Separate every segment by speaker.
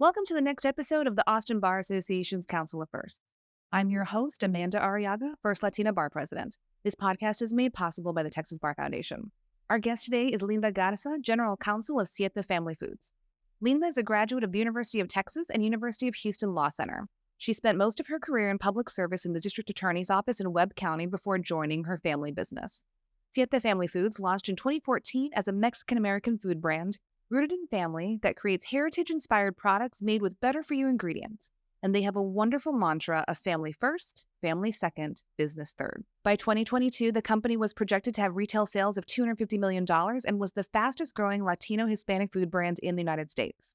Speaker 1: Welcome to the next episode of the Austin Bar Association's Counsel of Firsts. I'm your host, Amanda Arriaga, First Latina Bar President. This podcast is made possible by the Texas Bar Foundation. Our guest today is Linda Garza, General Counsel of Siete Family Foods. Linda is a graduate of the University of Texas and University of Houston Law Center. She spent most of her career in public service in the District Attorney's Office in Webb County before joining her family business. Siete Family Foods launched in 2014 as a Mexican-American food brand rooted in family that creates heritage-inspired products made with better-for-you ingredients. And they have a wonderful mantra of family first, family second, business third. By 2022, the company was projected to have retail sales of $250 million and was the fastest-growing Latino Hispanic food brand in the United States.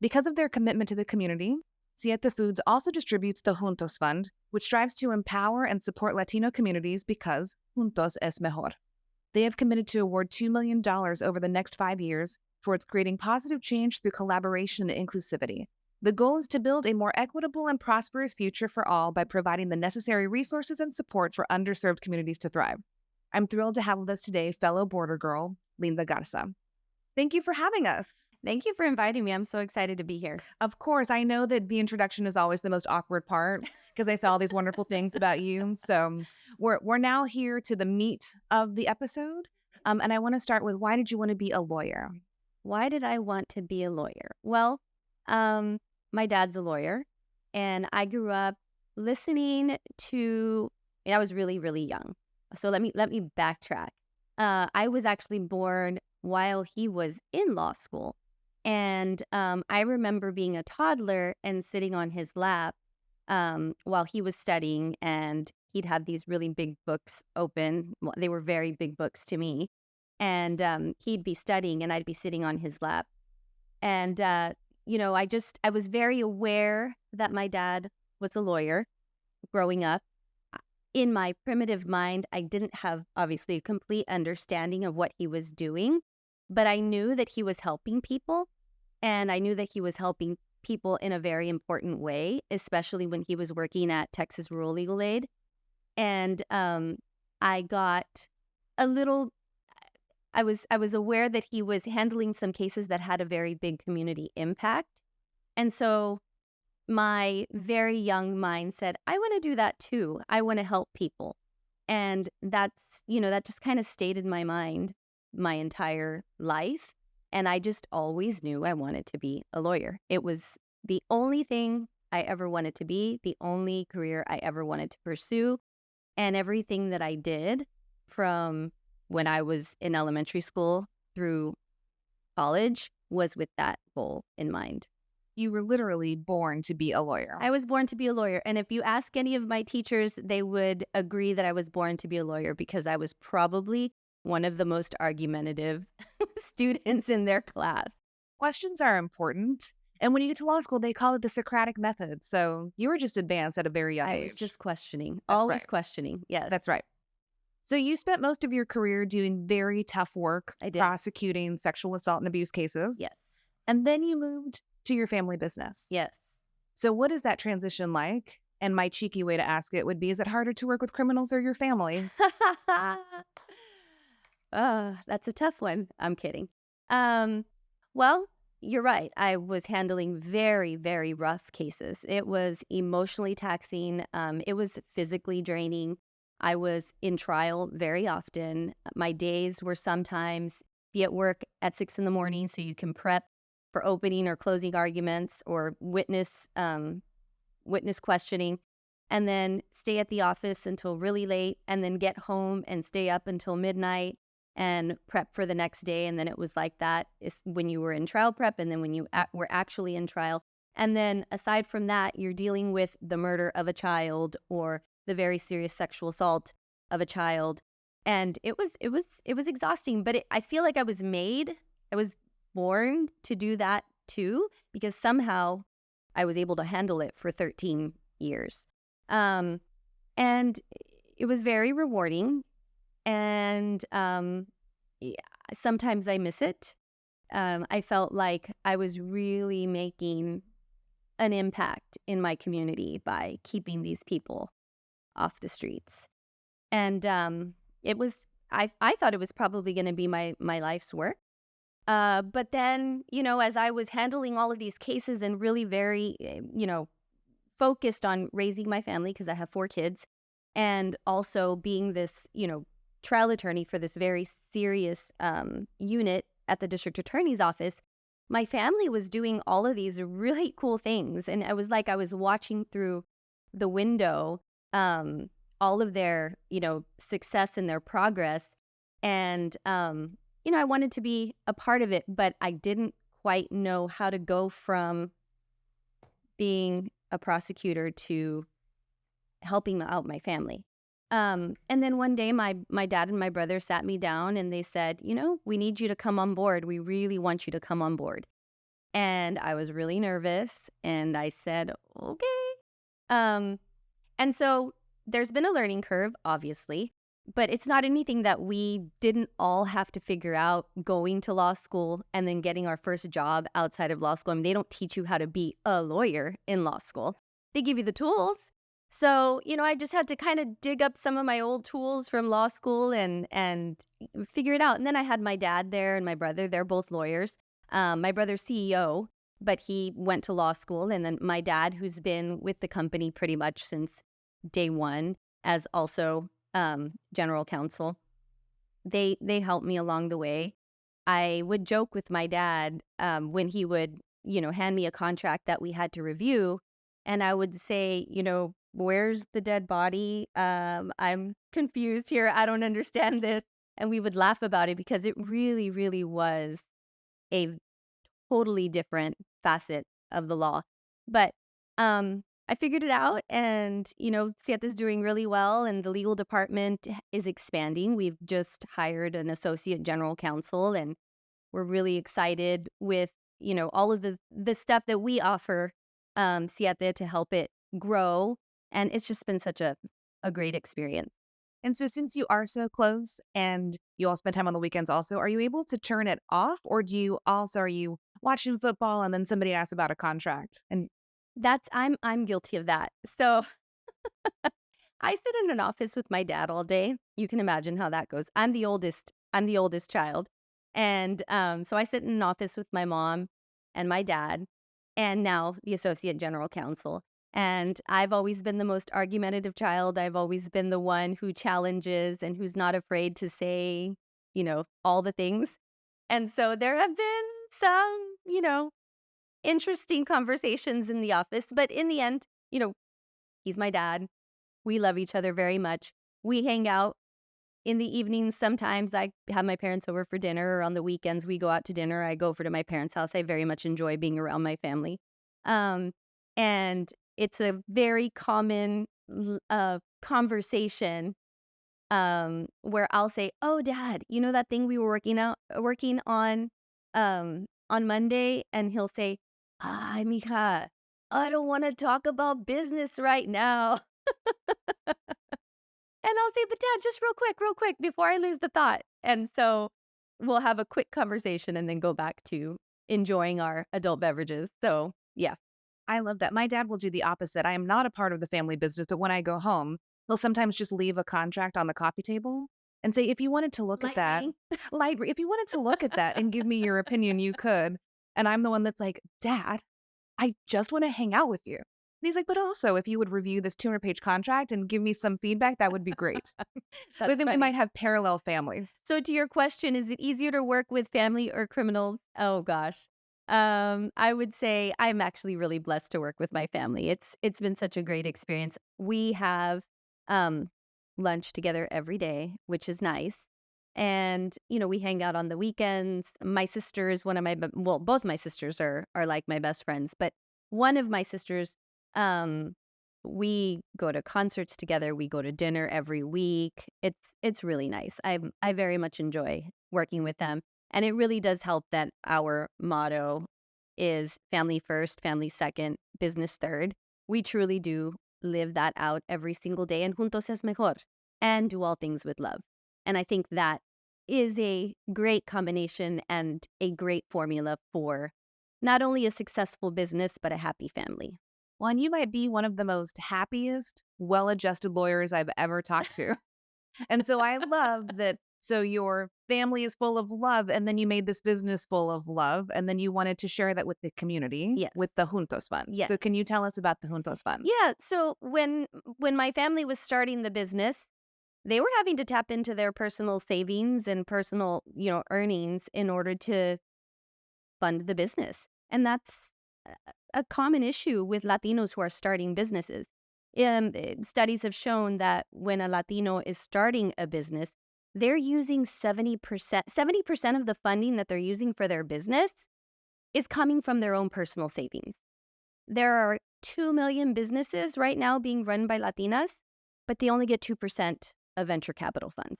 Speaker 1: Because of their commitment to the community, Siete Foods also distributes the Juntos Fund, which strives to empower and support Latino communities because Juntos es mejor. They have committed to award $2 million over the next 5 years towards creating positive change through collaboration and inclusivity. The goal is to build a more equitable and prosperous future for all by providing the necessary resources and support for underserved communities to thrive. I'm thrilled to have with us today fellow border girl, Linda Garza. Thank you for having us.
Speaker 2: Thank you for inviting me. I'm so excited to be here.
Speaker 1: Of course, I know that the introduction is always the most awkward part because I saw all these wonderful things about you. So we're now here to the meat of the episode. And I want to start with, why did you want to be a lawyer?
Speaker 2: Why did I want to be a lawyer? Well, my dad's a lawyer, and I grew up listening to, and I was really, really young. So let me backtrack. I was actually born while he was in law school. And I remember being a toddler and sitting on his lap while he was studying, and he'd have these really big books open. Well, they were very big books to me. And he'd be studying and I'd be sitting on his lap. And, I was very aware that my dad was a lawyer growing up. In my primitive mind, I didn't have, obviously, a complete understanding of what he was doing, but I knew that he was helping people. And I knew that he was helping people in a very important way, especially when he was working at Texas Rural Legal Aid. And I got a little... I was aware that he was handling some cases that had a very big community impact. And so my very young mind said, I want to do that too. I want to help people. And that just kind of stayed in my mind my entire life. And I just always knew I wanted to be a lawyer. It was the only thing I ever wanted to be, the only career I ever wanted to pursue. And everything that I did from when I was in elementary school through college was with that goal in mind.
Speaker 1: You were literally born to be a lawyer.
Speaker 2: I was born to be a lawyer. And if you ask any of my teachers, they would agree that I was born to be a lawyer because I was probably one of the most argumentative students in their class.
Speaker 1: Questions are important. And when you get to law school, they call it the Socratic method. So you were just advanced at a very young age.
Speaker 2: I was just questioning,
Speaker 1: That's
Speaker 2: always
Speaker 1: right.
Speaker 2: questioning. Yes.
Speaker 1: That's right. So you spent most of your career doing very tough work,
Speaker 2: I did.
Speaker 1: prosecuting sexual assault and abuse cases.
Speaker 2: Yes.
Speaker 1: And then you moved to your family business.
Speaker 2: Yes.
Speaker 1: So what is that transition like? And my cheeky way to ask it would be, is it harder to work with criminals or your family?
Speaker 2: That's a tough one. I'm kidding. Well, you're right. I was handling very, very rough cases. It was emotionally taxing. It was physically draining. I was in trial very often. My days were sometimes be at work at 6 a.m. so you can prep for opening or closing arguments or witness questioning, and then stay at the office until really late, and then get home and stay up until midnight and prep for the next day. And then it was like that is when you were in trial prep, and then when you were actually in trial. And then aside from that, you're dealing with the murder of a child or the very serious sexual assault of a child. And it was exhausting, but I feel like I was born to do that too, because somehow I was able to handle it for 13 years. And it was very rewarding. And sometimes I miss it. I felt like I was really making an impact in my community by keeping these people off the streets. And I thought it was probably going to be my life's work. But then, as I was handling all of these cases and really very, focused on raising my family because I have 4 kids, and also being this, trial attorney for this very serious unit at the district attorney's office, my family was doing all of these really cool things. And I was like, I was watching through the window, um, all of their, success and their progress. And, I wanted to be a part of it, but I didn't quite know how to go from being a prosecutor to helping out my family. And then one day, my dad and my brother sat me down and they said, we need you to come on board. We really want you to come on board. And I was really nervous, and I said, okay. Um, and so there's been a learning curve, obviously, but it's not anything that we didn't all have to figure out going to law school and then getting our first job outside of law school. I mean, they don't teach you how to be a lawyer in law school. They give you the tools. So, I just had to kind of dig up some of my old tools from law school and figure it out. And then I had my dad there and my brother. They're both lawyers. My brother's CEO, but he went to law school. And then my dad, who's been with the company pretty much since day one, as also general counsel. They helped me along the way. I would joke with my dad when he would, hand me a contract that we had to review, and I would say, where's the dead body? I'm confused here. I don't understand this. And we would laugh about it because it really, really was a totally different facet of the law. But I figured it out, and Siete is doing really well, and the legal department is expanding. We've just hired an associate general counsel, and we're really excited with all of the stuff that we offer Siete to help it grow. And it's just been such a great experience.
Speaker 1: And so, since you are so close and you all spend time on the weekends also, are you able to turn it off? Or are you watching football and then somebody asks about a contract? And
Speaker 2: I'm guilty of that. So I sit in an office with my dad all day. You can imagine how that goes. I'm the oldest child. And so I sit in an office with my mom and my dad, and now the associate general counsel. And I've always been the most argumentative child. I've always been the one who challenges and who's not afraid to say, all the things. And so there have been some, interesting conversations in the office. But in the end, he's my dad. We love each other very much. We hang out in the evenings. Sometimes I have my parents over for dinner, or on the weekends we go out to dinner. I go over to my parents' house. I very much enjoy being around my family. Um, and it's a very common conversation where I'll say, "Oh, Dad, you know that thing we were working on Monday?" And he'll say, "Ay, mija, I don't want to talk about business right now." And I'll say, "But Dad, just real quick, before I lose the thought." And so we'll have a quick conversation and then go back to enjoying our adult beverages. So, yeah.
Speaker 1: I love that. My dad will do the opposite. I am not a part of the family business, but when I go home, he'll sometimes just leave a contract on the coffee table and say, if you wanted to look at that,
Speaker 2: Lightning.
Speaker 1: if you wanted to look at that and give me your opinion, you could. And I'm the one that's like, Dad, I just want to hang out with you. And he's like, but also, if you would review this 200-page contract and give me some feedback, that would be great. So I
Speaker 2: That's
Speaker 1: think we
Speaker 2: funny.
Speaker 1: might have parallel families.
Speaker 2: So to your question, is it easier to work with family or criminals? Oh gosh. I would say I'm actually really blessed to work with my family. It's been such a great experience. We have um lunch together every day, which is nice. And we hang out on the weekends. My sister is one of well, both my sisters are like my best friends, but one of my sisters, um we go to concerts together, we go to dinner every week. It's really nice. I very much enjoy working with them. And it really does help that our motto is family first, family second, business third. We truly do live that out every single day, and juntos es mejor, and do all things with love. And I think that is a great combination and a great formula for not only a successful business, but a happy family.
Speaker 1: Well, and you might be one of the most happiest, well adjusted lawyers I've ever talked to. And so I love that. So you're family is full of love, and then you made this business full of love, and then you wanted to share that with the community
Speaker 2: Yes.
Speaker 1: with the Juntos Fund.
Speaker 2: Yes.
Speaker 1: So can you tell us about the Juntos Fund?
Speaker 2: Yeah. So when my family was starting the business, they were having to tap into their personal savings and personal, earnings in order to fund the business. And that's a common issue with Latinos who are starting businesses. Studies have shown that when a Latino is starting a business, they're using 70% of the funding that they're using for their business is coming from their own personal savings. There are 2 million businesses right now being run by Latinas, but they only get 2% of venture capital funds.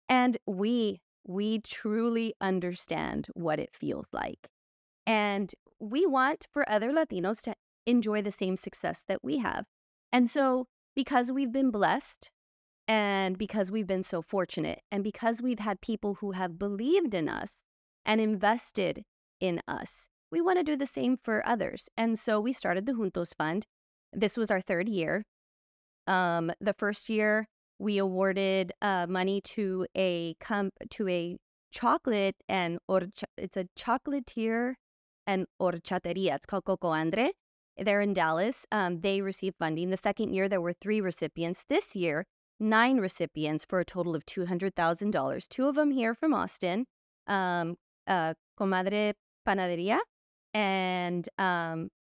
Speaker 2: And we truly understand what it feels like. And we want for other Latinos to enjoy the same success that we have. And so, because we've been blessed and because we've been so fortunate and because we've had people who have believed in us and invested in us, we want to do the same for others. And so we started the Juntos Fund. This was our third year. The first year, we awarded money to a chocolate and it's a chocolatier and horchateria. It's called Coco Andre. They're in Dallas. They received funding. The second year, there were 3 recipients. This year, 9 recipients for a total of $200,000. 2 of them here from Austin, Comadre Panaderia and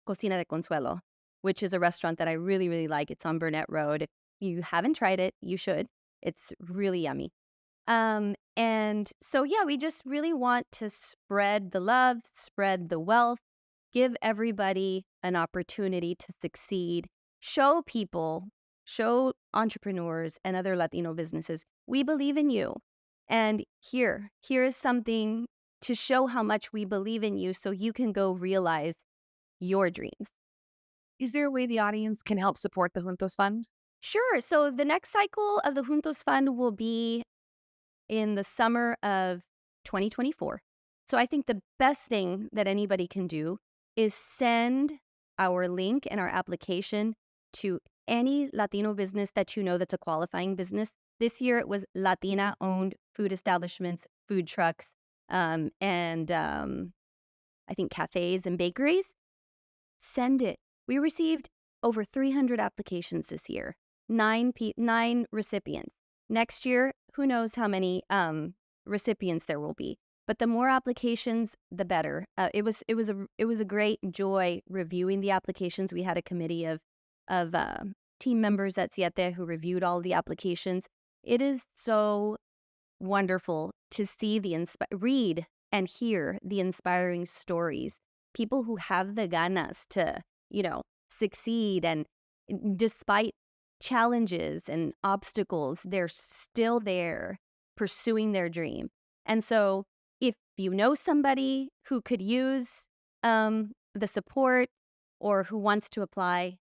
Speaker 2: Cocina de Consuelo, which is a restaurant that I really, really like. It's on Burnett Road. If you haven't tried it, you should. It's really yummy. And so, yeah, we just really want to spread the love, spread the wealth, give everybody an opportunity to succeed, show people, show entrepreneurs and other Latino businesses, we believe in you. And here is something to show how much we believe in you so you can go realize your dreams.
Speaker 1: Is there a way the audience can help support the Juntos Fund?
Speaker 2: Sure. So the next cycle of the Juntos Fund will be in the summer of 2024. So I think the best thing that anybody can do is send our link and our application to any Latino business that you know that's a qualifying business. This year it was Latina-owned food establishments, food trucks, and I think cafes and bakeries. Send it. We received over 300 applications this year, 9 recipients. Next year, who knows how many recipients there will be. But the more applications, the better. It was a great joy reviewing the applications. We had a committee of team members at Siete who reviewed all the applications. It is so wonderful to see read and hear the inspiring stories. People who have the ganas to, succeed, and despite challenges and obstacles, they're still there pursuing their dream. And so if you know somebody who could use the support or who wants to apply,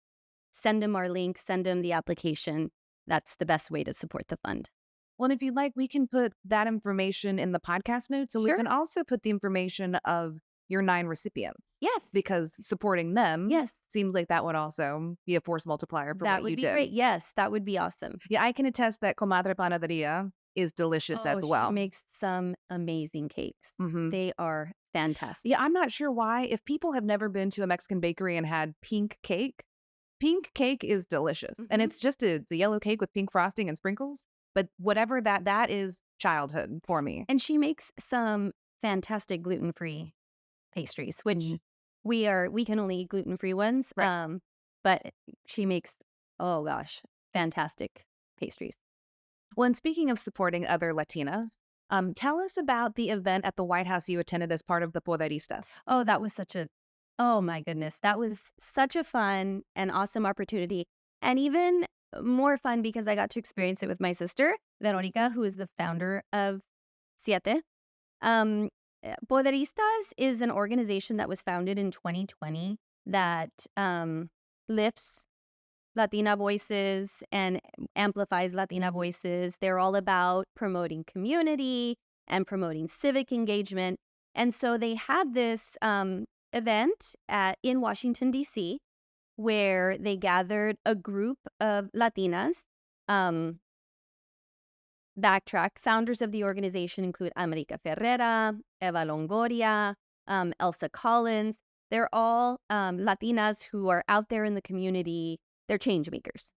Speaker 2: send them our link, send them the application. That's the best way to support the fund.
Speaker 1: Well, and if you'd like, we can put that information in the podcast notes. So we
Speaker 2: Sure.
Speaker 1: can also put the information of your 9 recipients.
Speaker 2: Yes.
Speaker 1: Because supporting them
Speaker 2: Yes.
Speaker 1: seems like that would also be a force multiplier for
Speaker 2: That
Speaker 1: what
Speaker 2: would
Speaker 1: you
Speaker 2: be
Speaker 1: did.
Speaker 2: great. Yes, that would be awesome.
Speaker 1: Yeah, I can attest that Comadre Panaderia is delicious as well.
Speaker 2: She makes some amazing cakes.
Speaker 1: Mhm.
Speaker 2: They are fantastic.
Speaker 1: Yeah, I'm not sure why. If people have never been to a Mexican bakery and had pink cake is delicious. And
Speaker 2: Mhm.
Speaker 1: it's a yellow cake with pink frosting and sprinkles. But whatever that is childhood for me.
Speaker 2: And she makes some fantastic gluten-free pastries, which
Speaker 1: Mhm.
Speaker 2: we can only eat gluten-free ones.
Speaker 1: Right.
Speaker 2: But she makes, oh gosh, fantastic pastries.
Speaker 1: Well, and speaking of supporting other Latinas, tell us about the event at the White House you attended as part of the Poderistas.
Speaker 2: Oh my goodness, that was such a fun and awesome opportunity. And even more fun because I got to experience it with my sister, Veronica, who is the founder of Siete. Poderistas is an organization that was founded in 2020 that lifts Latina voices and amplifies Latina voices. They're all about promoting community and promoting civic engagement. And so they had this event in Washington, D.C., where they gathered a group of Latinas backtrack. Founders of the organization include America Ferrera, Eva Longoria, Elsa Collins. They're all Latinas who are out there in the community. They're change makers.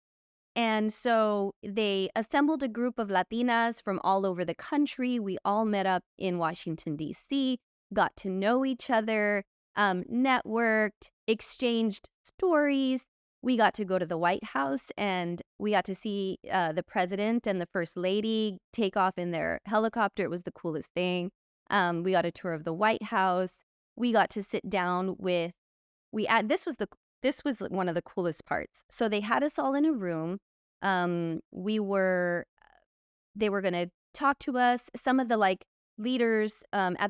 Speaker 2: And so they assembled a group of Latinas from all over the country. We all met up in Washington, D.C., got to know each other, networked, exchanged stories. We got to go to the White House and we got to see the president and the first lady take off in their helicopter. It was the coolest thing. We got a tour of the White House. We got to sit down with, this was one of the coolest parts. So they had us all in a room. They were going to talk to us. Some of the leaders,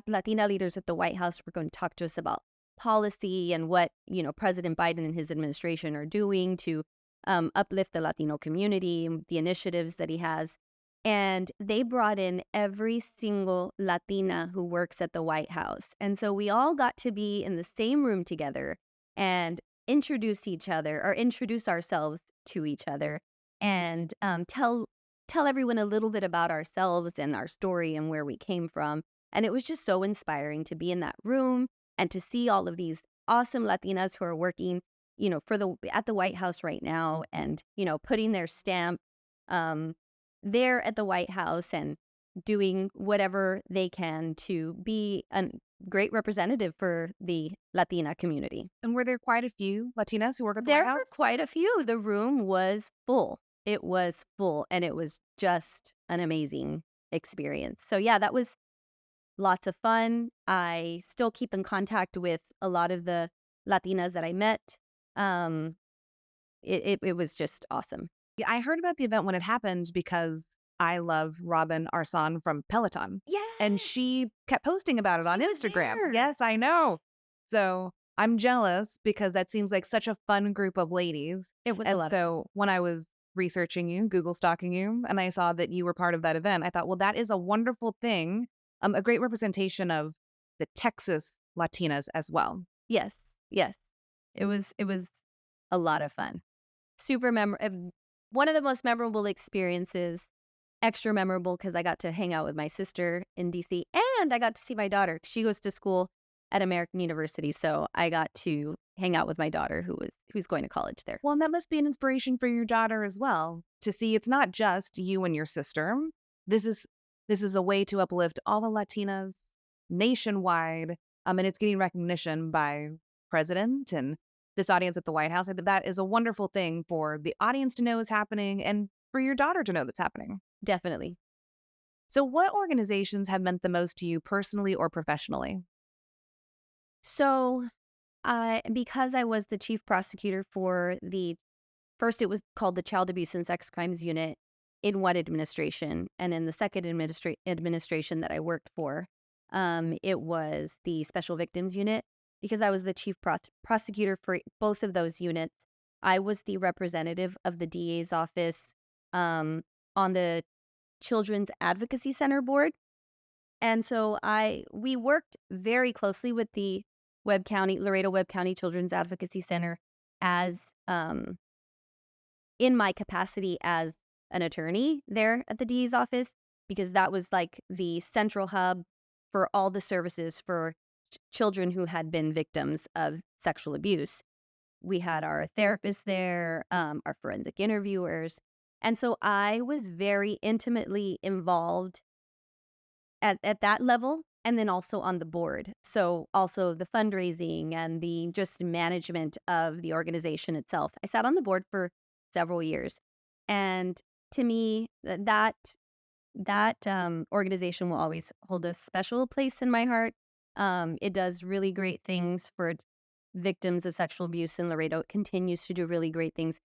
Speaker 2: Latina leaders at the White House were going to talk to us about policy and what, President Biden and his administration are doing to uplift the Latino community, the initiatives that he has. And they brought in every single Latina who works at the White House. And so we all got to be in the same room together and introduce ourselves to each other and tell everyone a little bit about ourselves and our story and where we came from. And it was just so inspiring to be in that room and to see all of these awesome Latinas who are working, at the White House right now and, putting their stamp there at the White House and doing whatever they can to be a great representative for the Latina community.
Speaker 1: And were there quite a few Latinas who work at the
Speaker 2: There
Speaker 1: White House?
Speaker 2: were quite a few. The room was full. It was full, and it was just an amazing experience. So yeah, that was lots of fun. I still keep in contact with a lot of the Latinas that I met. It was just awesome.
Speaker 1: Yeah, I heard about the event when it happened because I love Robin Arson from Peloton.
Speaker 2: Yeah.
Speaker 1: And she kept posting about it on
Speaker 2: She was
Speaker 1: Instagram.
Speaker 2: there.
Speaker 1: Yes, I know. So I'm jealous because that seems like such a fun group of ladies.
Speaker 2: It was a
Speaker 1: And
Speaker 2: lot.
Speaker 1: so when I was researching you, Google stalking you, and I saw that you were part of that event, I thought, well, that is a wonderful thing, a great representation of the Texas Latinas as well.
Speaker 2: Yes. It was a lot of fun. Super one of the most memorable experiences. Extra memorable because I got to hang out with my sister in DC and I got to see my daughter. She goes to school at American University, so I got to hang out with my daughter who's going to college there.
Speaker 1: Well, and that must be an inspiration for your daughter as well to see it's not just you and your sister. This is a way to uplift all the Latinas nationwide, and it's getting recognition by president and this audience at the White House. I think that is a wonderful thing for the audience to know is happening and for your daughter to know that's happening.
Speaker 2: Definitely.
Speaker 1: So what organizations have meant the most to you personally or professionally?
Speaker 2: So, because I was the chief prosecutor for first it was called the Child Abuse and Sex Crimes Unit in one administration, and in the second administration that I worked for, it was the Special Victims Unit. Because I was the chief prosecutor for both of those units, I was the representative of the DA's office on the Children's Advocacy Center board. And so we worked very closely with the Laredo Webb County Children's Advocacy Center as in my capacity as an attorney there at the DA's office, because that was like the central hub for all the services for children who had been victims of sexual abuse. We had our therapists there, our forensic interviewers. And so I was very intimately involved at that level and then also on the board. So also the fundraising and the just management of the organization itself. I sat on the board for several years. And to me, that organization will always hold a special place in my heart. It does really great things for victims of sexual abuse in Laredo. It continues to do really great things.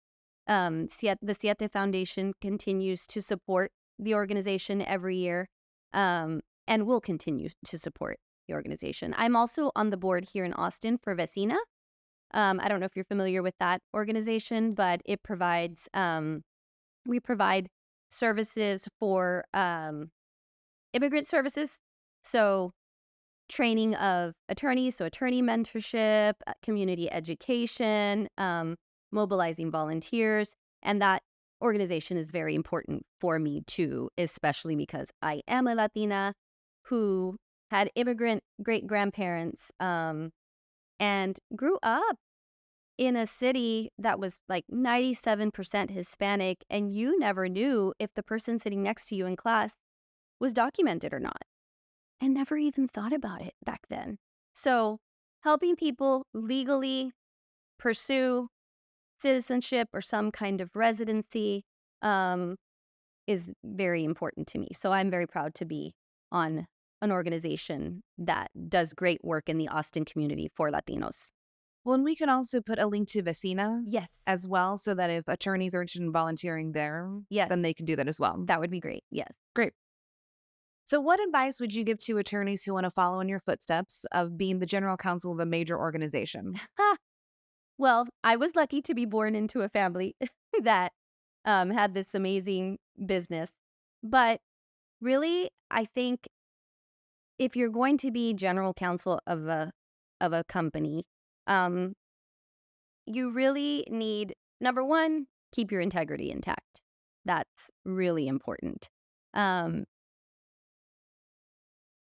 Speaker 2: The Siete Foundation continues to support the organization every year, and will continue to support the organization. I'm also on the board here in Austin for Vecina. I don't know if you're familiar with that organization, but it provides, we provide services for immigrant services. So training of attorneys, so attorney mentorship, community education, mobilizing volunteers, and that organization is very important for me too, especially because I am a Latina who had immigrant great grandparents and grew up in a city that was like 97% Hispanic, and you never knew if the person sitting next to you in class was documented or not, and never even thought about it back then. So, helping people legally pursue citizenship or some kind of residency um, is very important to me. So, I'm very proud to be on an organization that does great work in the Austin community for Latinos.
Speaker 1: Well, and we can also put a link to Vecina
Speaker 2: Yes.
Speaker 1: as well, so that if attorneys are interested in volunteering there,
Speaker 2: Yes.
Speaker 1: then they can do that as well.
Speaker 2: That would be great. Yes.
Speaker 1: Great. So, what advice would you give to attorneys who want to follow in your footsteps of being the general counsel of a major organization?
Speaker 2: Well, I was lucky to be born into a family that had this amazing business. But really, I think if you're going to be general counsel of a company, um, you really need, number one, keep your integrity intact. That's really important. Um,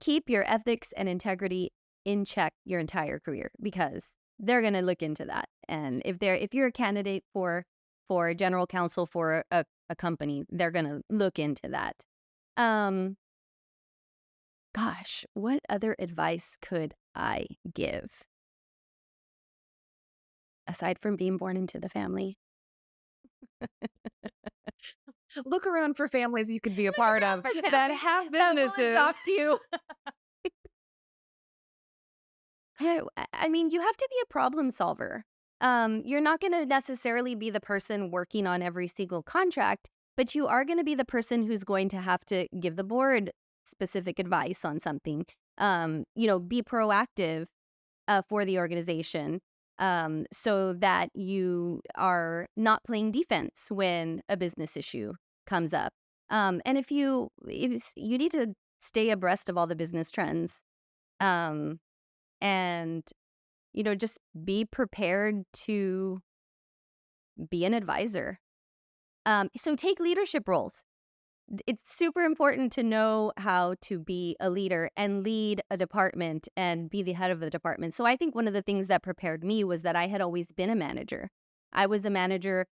Speaker 2: keep your ethics and integrity in check your entire career, because they're going to look into that. And if you're a candidate for general counsel for a company, they're going to look into that. Um, Gosh, what other advice could I give aside from being born into the family?
Speaker 1: Look around for families you could be a part of that have
Speaker 2: That will
Speaker 1: businesses.
Speaker 2: adopt you. I mean, you have to be a problem solver. You're not going to necessarily be the person working on every single contract, but you are going to be the person who's going to have to give the board specific advice on something. Be proactive for the organization, so that you are not playing defense when a business issue comes up. And if you need to stay abreast of all the business trends, um, and just be prepared to be an advisor. So take leadership roles. It's super important to know how to be a leader and lead a department and be the head of the department. So I think one of the things that prepared me was that I had always been a manager. I was a manager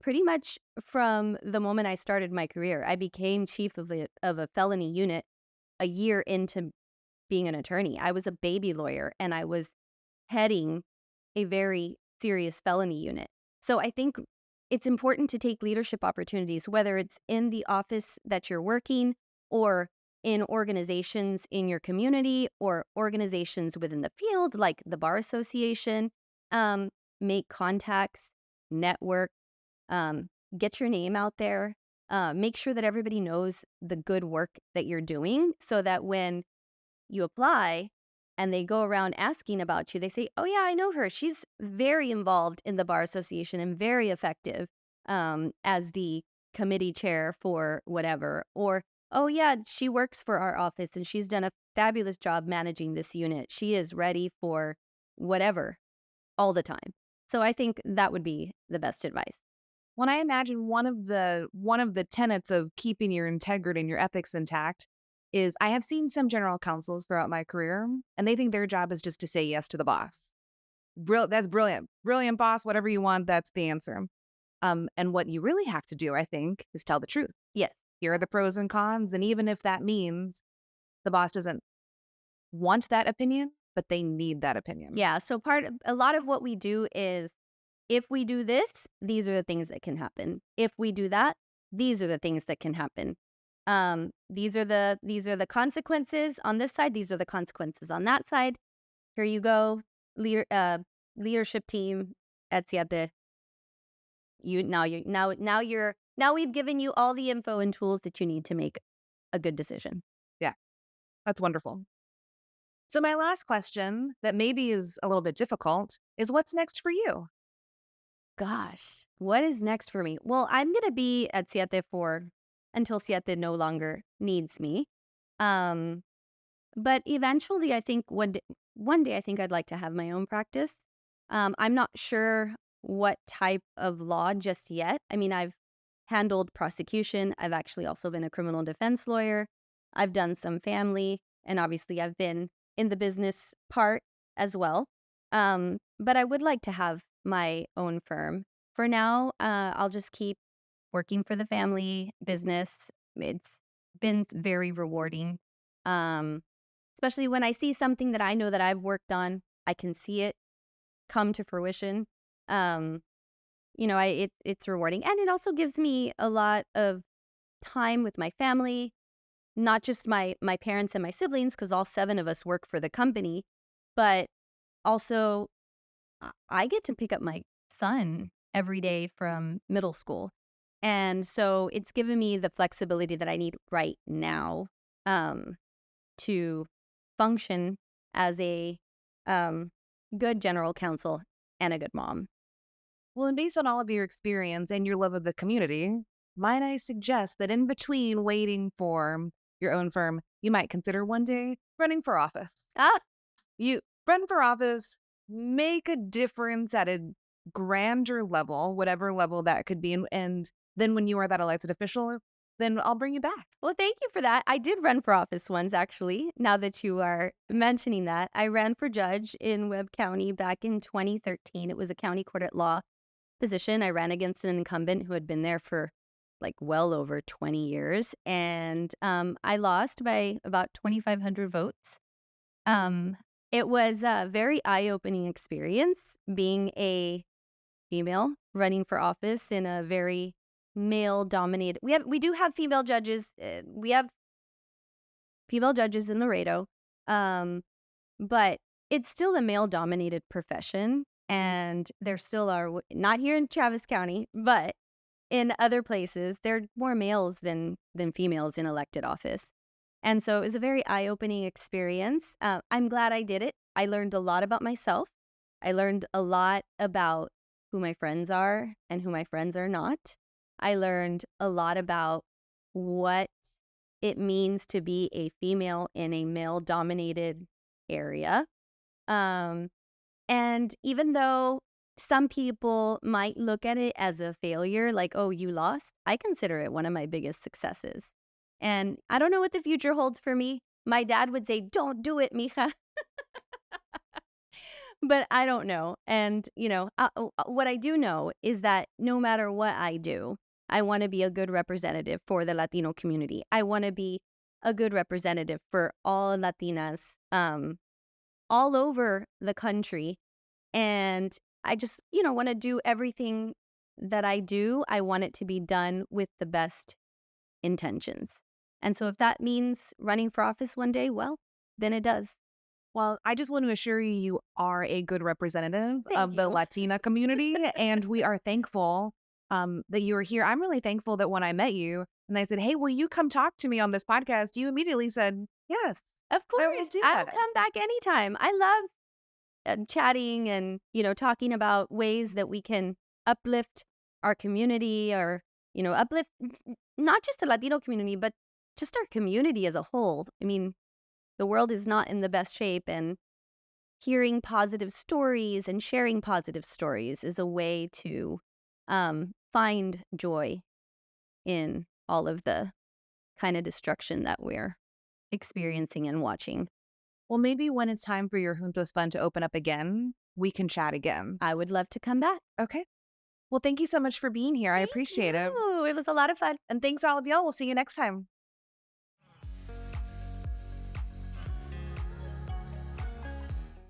Speaker 2: pretty much from the moment I started my career. I became chief of a felony unit a year into being an attorney. I was a baby lawyer, and I was heading a very serious felony unit. So I think it's important to take leadership opportunities, whether it's in the office that you're working or in organizations in your community or organizations within the field, like the Bar Association. Um, Make contacts, network, get your name out there. Make sure that everybody knows the good work that you're doing, so that when you apply and they go around asking about you, they say, "Oh yeah, I know her. She's very involved in the Bar Association and very effective as the committee chair for whatever." Or, "Oh yeah, she works for our office and she's done a fabulous job managing this unit. She is ready for whatever all the time." So I think that would be the best advice.
Speaker 1: When I imagine one of the tenets of keeping your integrity and your ethics intact is I have seen some general counsels throughout my career, and they think their job is just to say yes to the boss. That's brilliant. Brilliant boss, whatever you want, that's the answer. And what you really have to do, I think, is tell the truth.
Speaker 2: Yes.
Speaker 1: Here are the pros and cons, and even if that means the boss doesn't want that opinion, but they need that opinion.
Speaker 2: Yeah. So a lot of what we do is, if we do this, these are the things that can happen. If we do that, these are the things that can happen. These are the consequences on this side. These are the consequences on that side. Here you go, leadership team at Siete. Now we've given you all the info and tools that you need to make a good decision.
Speaker 1: Yeah, that's wonderful. So my last question, that maybe is a little bit difficult, is what's next for you?
Speaker 2: Gosh, what is next for me? Well, I'm gonna be at Siete for until Siete no longer needs me. Um, but eventually, I think one day I think I'd like to have my own practice. I'm not sure what type of law just yet. I mean, handled prosecution. I've actually also been a criminal defense lawyer. I've done some family, and obviously I've been in the business part as well. But I would like to have my own firm. For now, I'll just keep working for the family business. It's been very rewarding. Um, Especially when I see something that I know that I've worked on, I can see it come to fruition. Um, it's rewarding, and it also gives me a lot of time with my family, not just my parents and my siblings, because all 7 of us work for the company, but also I get to pick up my son every day from middle school. And so it's given me the flexibility that I need right now, um, to function as a um, good general counsel and a good mom.
Speaker 1: Well, and based on all of your experience and your love of the community, might I suggest that in between waiting for your own firm, you might consider one day running for office.
Speaker 2: Ah,
Speaker 1: You run for office, make a difference at a grander level, whatever level that could be. And then when you are that elected official, then I'll bring you back.
Speaker 2: well, thank you for that. I did run for office once, actually. Now that you are mentioning that, I ran for judge in Webb County back in 2013. It was a county court at law position. I ran against an incumbent who had been there for like well over 20 years, and I lost by about 2,500 votes. Um, it was a very eye-opening experience being a female running for office in a very male-dominated. We do have female judges. We have female judges in Laredo, um, but it's still a male-dominated profession, and there still are not here in Travis County, but in other places there are more males than females in elected office. And so it was a very eye-opening experience. I'm glad I did it. I learned a lot about myself. I learned a lot about who my friends are and who my friends are not. I learned a lot about what it means to be a female in a male-dominated area. Um, and even though some people might look at it as a failure, like, oh, you lost, I consider it one of my biggest successes. And I don't know what the future holds for me. My dad would say, don't do it, mija. But I don't know. And, what I do know is that no matter what I do, I want to be a good representative for the Latino community. I want to be a good representative for all Latinas all over the country. And I just, want to do everything that I do. I want it to be done with the best intentions. And so if that means running for office one day, well, then it does.
Speaker 1: Well, I just want to assure you, you are a good representative
Speaker 2: Thank
Speaker 1: of the
Speaker 2: you.
Speaker 1: Latina community, and we are thankful that you are here. I'm really thankful that when I met you and I said, "Hey, will you come talk to me on this podcast?" You immediately said, "Yes,
Speaker 2: Of
Speaker 1: I will
Speaker 2: course,
Speaker 1: do
Speaker 2: I'll
Speaker 1: that."
Speaker 2: come back anytime. I love chatting and, talking about ways that we can uplift our community or, uplift not just the Latino community, but just our community as a whole. I mean, the world is not in the best shape, and hearing positive stories and sharing positive stories is a way to find joy in all of the kind of destruction that we're experiencing and watching.
Speaker 1: Well, maybe when it's time for your Juntos Fund to open up again, we can chat again.
Speaker 2: I would love to come back.
Speaker 1: Okay. Well, thank you so much for being here. I
Speaker 2: Thank
Speaker 1: appreciate it.
Speaker 2: you. It was a lot of fun.
Speaker 1: And thanks all of y'all. We'll see you next time.